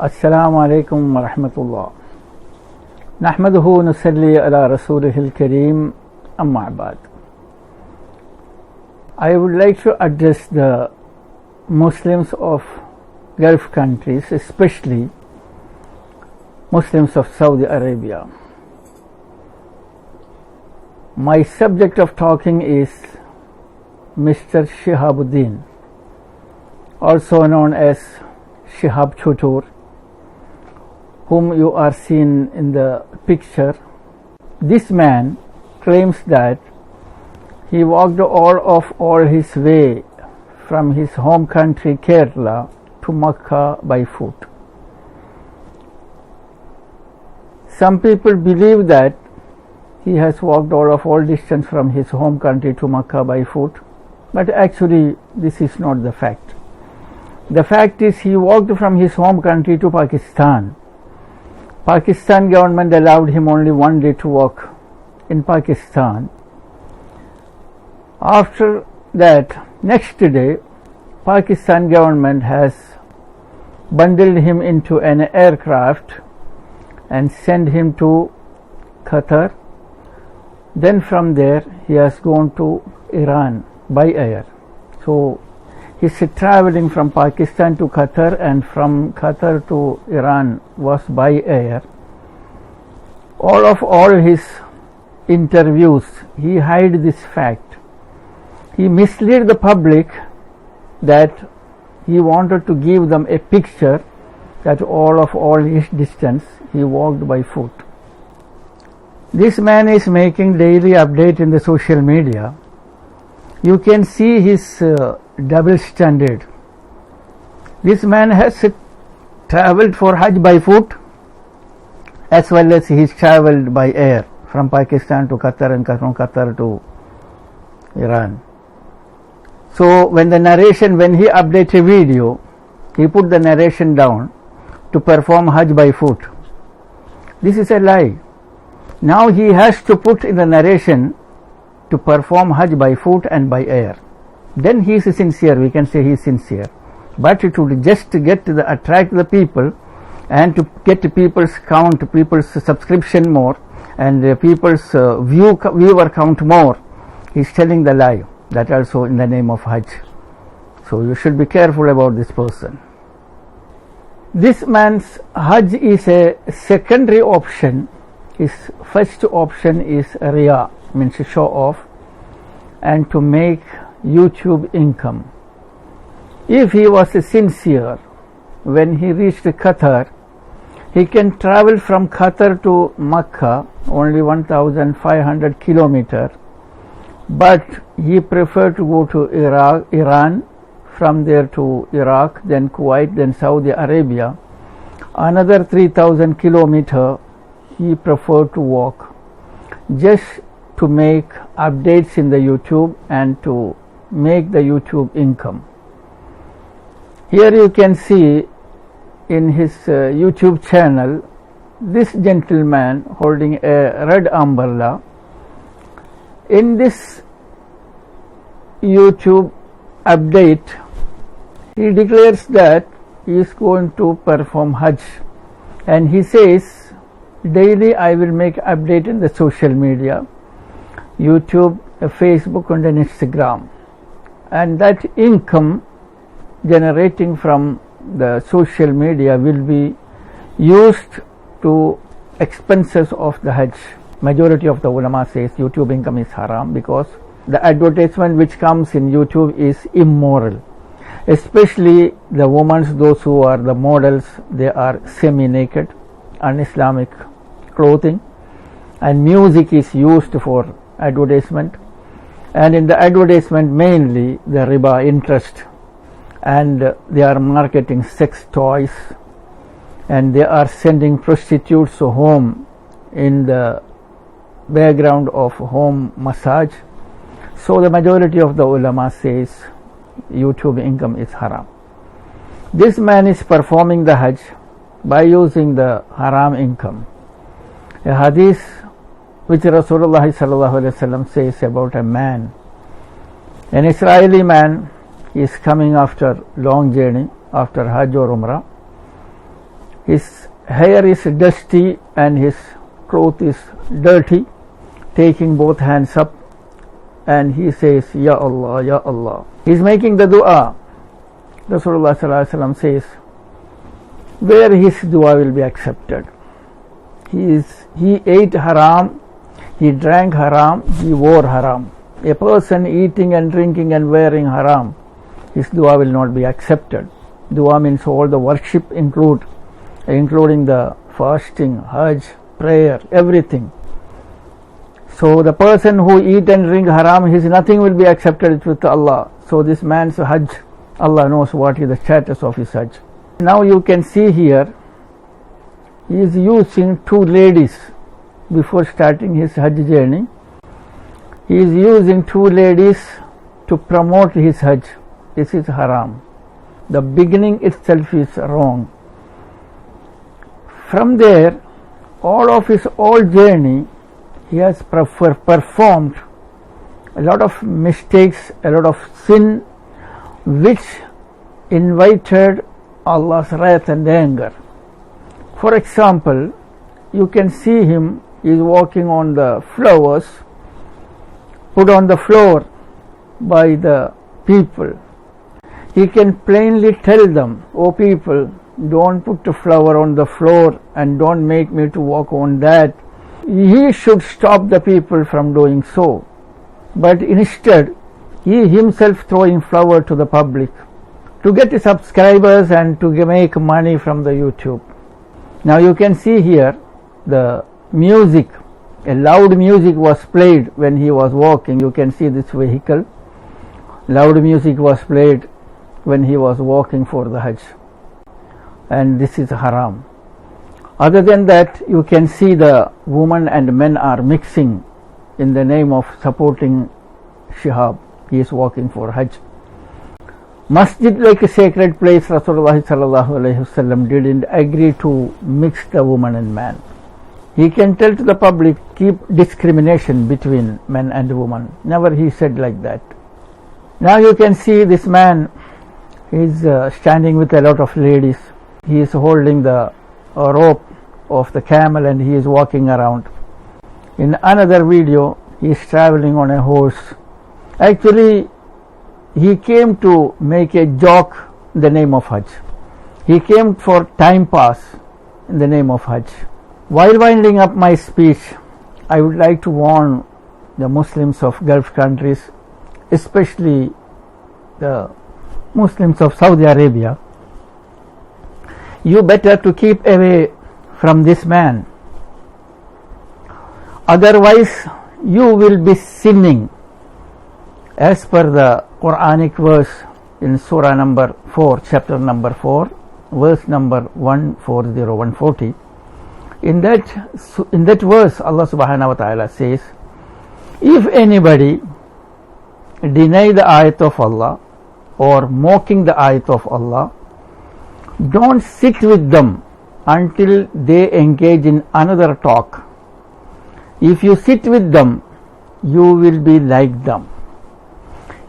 السلام عليكم ورحمة الله نحمده ونصلي على رسوله الكريم أما بعد. I would like to address the Muslims of Gulf countries, especially Muslims of Saudi Arabia. My subject of talking is Mr. Shihabuddin, also known as Shihab Chottur, whom you are seeing in the picture. This man claims that he walked all his way from his home country Kerala to Makkah by foot. Some people believe that he has walked all distance from his home country to Makkah by foot, but actually this is not the fact. The fact is he walked from his home country to Pakistan. Pakistan government allowed him only one day to walk in Pakistan. After that, next day, Pakistan government has bundled him into an aircraft and sent him to Qatar. Then from there he has gone to Iran by air. So he's traveling from Pakistan to Qatar, and from Qatar to Iran was by air. All his interviews, he hid this fact. He misled the public that he wanted to give them a picture that all his distance he walked by foot. This man is making daily update in the social media. You can see his double standard. This man has traveled for Hajj by foot, as well as he has traveled by air from Pakistan to Qatar and from Qatar to Iran. So when he updated a video, he put the narration down to perform Hajj by foot. This is a lie. Now he has to put in the narration to perform Hajj by foot and by air. Then he is sincere, we can say he is sincere. But it would just attract the people and to get people's count, people's subscription more, and people's viewer count more. He is telling the lie, that also in the name of Hajj. So you should be careful about this person. This man's Hajj is a secondary option. His first option is Riya, means to show off and to make YouTube income. If he was sincere, when he reached Qatar, he can travel from Qatar to Makkah, only 1,500 kilometers, but he preferred to go to Iran, from there to Iraq, then Kuwait, then Saudi Arabia. Another 3,000 kilometers he preferred to walk, just to make updates in the YouTube and to make the YouTube income. Here you can see in his YouTube channel this gentleman holding a red umbrella. In this YouTube update, he declares that he is going to perform Hajj, and he says, daily I will make update in the social media, YouTube, Facebook and Instagram, and that income generating from the social media will be used to expenses of the Hajj. Majority of the ulama says YouTube income is haram because the advertisement which comes in YouTube is immoral, especially the women, those who are the models, they are semi-naked, un-Islamic clothing, and music is used for advertisement, and in the advertisement mainly the riba interest, and they are marketing sex toys, and they are sending prostitutes home in the background of home massage. So the majority of the ulama says YouTube income is haram. This man is performing the Hajj by using the haram income. A hadith which Rasulullah sallallahu alaihi wasallam says about a man, an Israeli man is coming after long journey, after Hajj or Umrah, his hair is dusty and his cloth is dirty, taking both hands up, and he says, Ya Allah, Ya Allah. He is making the dua. Rasulullah sallallahu alaihi wasallam says, where his dua will be accepted? He ate haram, he drank haram, he wore haram. A person eating and drinking and wearing haram, his dua will not be accepted. Dua means all the worship including the fasting, Hajj, prayer, everything. So the person who eat and drink haram, his nothing will be accepted with Allah. So this man's Hajj, Allah knows what is the status of his Hajj. Now you can see here, he is using two ladies before starting his Hajj journey. He is using two ladies to promote his Hajj. This is haram. The beginning itself is wrong. From there, all of his whole journey, he has performed a lot of mistakes, a lot of sin, which invited Allah's wrath and anger. For example, you can see him, he is walking on the flowers put on the floor by the people. He can plainly tell them, oh people, don't put the flower on the floor and don't make me to walk on that. He should stop the people from doing so. But instead, he himself throwing flower to the public to get subscribers and to make money from the YouTube. Now you can see here the music, a loud music was played when he was walking. You can see this vehicle. Loud music was played when he was walking for the Hajj. And this is haram. Other than that, you can see the women and men are mixing in the name of supporting Shihab. He is walking for Hajj. Masjid, like a sacred place, Rasulullah sallallahu alaihi wasallam didn't agree to mix the woman and man. He can tell to the public, keep discrimination between men and women. Never he said like that. Now you can see this man is standing with a lot of ladies. He is holding the rope of the camel and he is walking around. In another video, he is traveling on a horse. Actually, he came to make a joke in the name of Hajj. He came for time pass in the name of Hajj. While winding up my speech, I would like to warn the Muslims of Gulf countries, especially the Muslims of Saudi Arabia. You better to keep away from this man. Otherwise, you will be sinning. As per the Quranic verse in Surah number 4, chapter number 4, verse number 140. In that verse, Allah subhanahu wa ta'ala says, if anybody deny the ayat of Allah or mocking the ayat of Allah, don't sit with them until they engage in another talk. If you sit with them, you will be like them.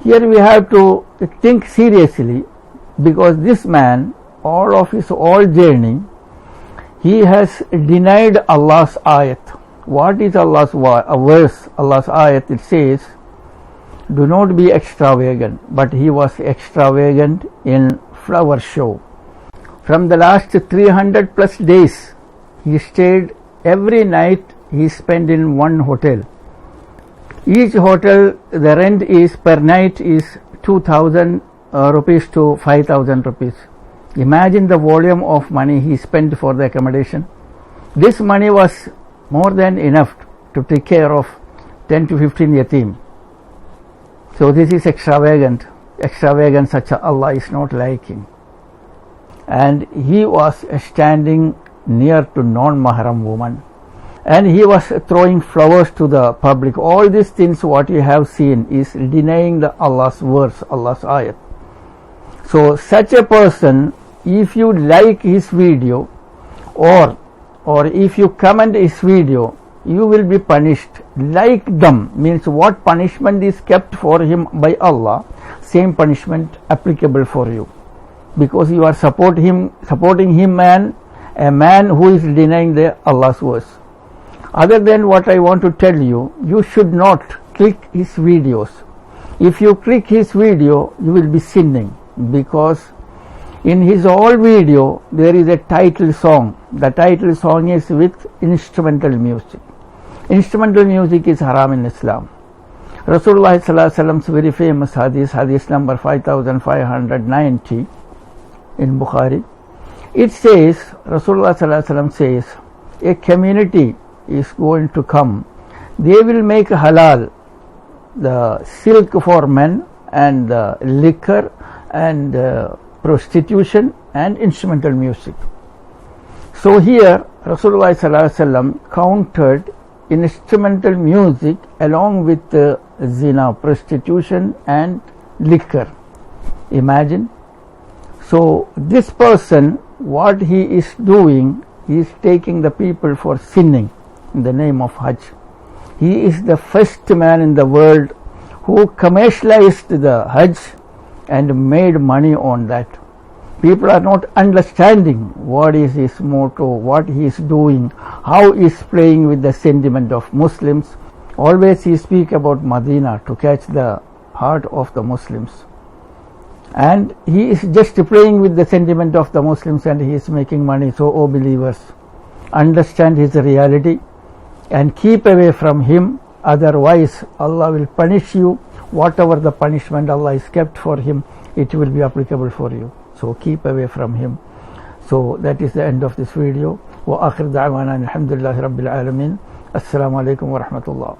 Here we have to think seriously, because this man, all of his whole journey, he has denied Allah's ayat. What is Allah's verse? Allah's ayat, it says, do not be extravagant. But he was extravagant in flower show. From the last 300 plus days, he stayed every night, he spent in one hotel. Each hotel, the rent is per night is 2,000 rupees to 5,000 rupees. Imagine the volume of money he spent for the accommodation. This money was more than enough to take care of 10 to 15 yatim. So this is extravagant. Extravagance such Allah is not liking. And he was standing near to non-mahram woman. And he was throwing flowers to the public. All these things what you have seen is denying the Allah's verse, Allah's ayat. So such a person, if you like his video or if you comment his video, you will be punished. Like them means what punishment is kept for him by Allah, same punishment applicable for you. Because you are supporting him and a man who is denying the Allah's verse. Other than what I want to tell you, you should not click his videos. If you click his video, you will be sinning, because in his whole video there is a title song. The title song is with instrumental music. Instrumental music is haram in Islam. Rasulullah sallallahu alaihi wasallam's very famous hadith number 5590 in Bukhari. It says, Rasulullah sallallahu alaihi wasallam says, a community is going to come. They will make halal the silk for men and the liquor and prostitution and instrumental music. So here Rasulullah sallallahu alaihi wasallam countered instrumental music along with zina, prostitution and liquor. Imagine. So this person, what he is doing, he is taking the people for sinning in the name of Hajj. He is the first man in the world who commercialized the Hajj and made money on that. People are not understanding what is his motto, what he is doing, how he is playing with the sentiment of Muslims. Always he speaks about Medina to catch the heart of the Muslims. And he is just playing with the sentiment of the Muslims and he is making money. So, O believers, understand his reality and keep away from him. Otherwise, Allah will punish you. Whatever the punishment Allah has kept for him, it will be applicable for you. So keep away from him. So that is the end of this video. Wa akhir da'wana alhamdulillahi rabbil alamin. Assalamu alaikum wa rahmatullah.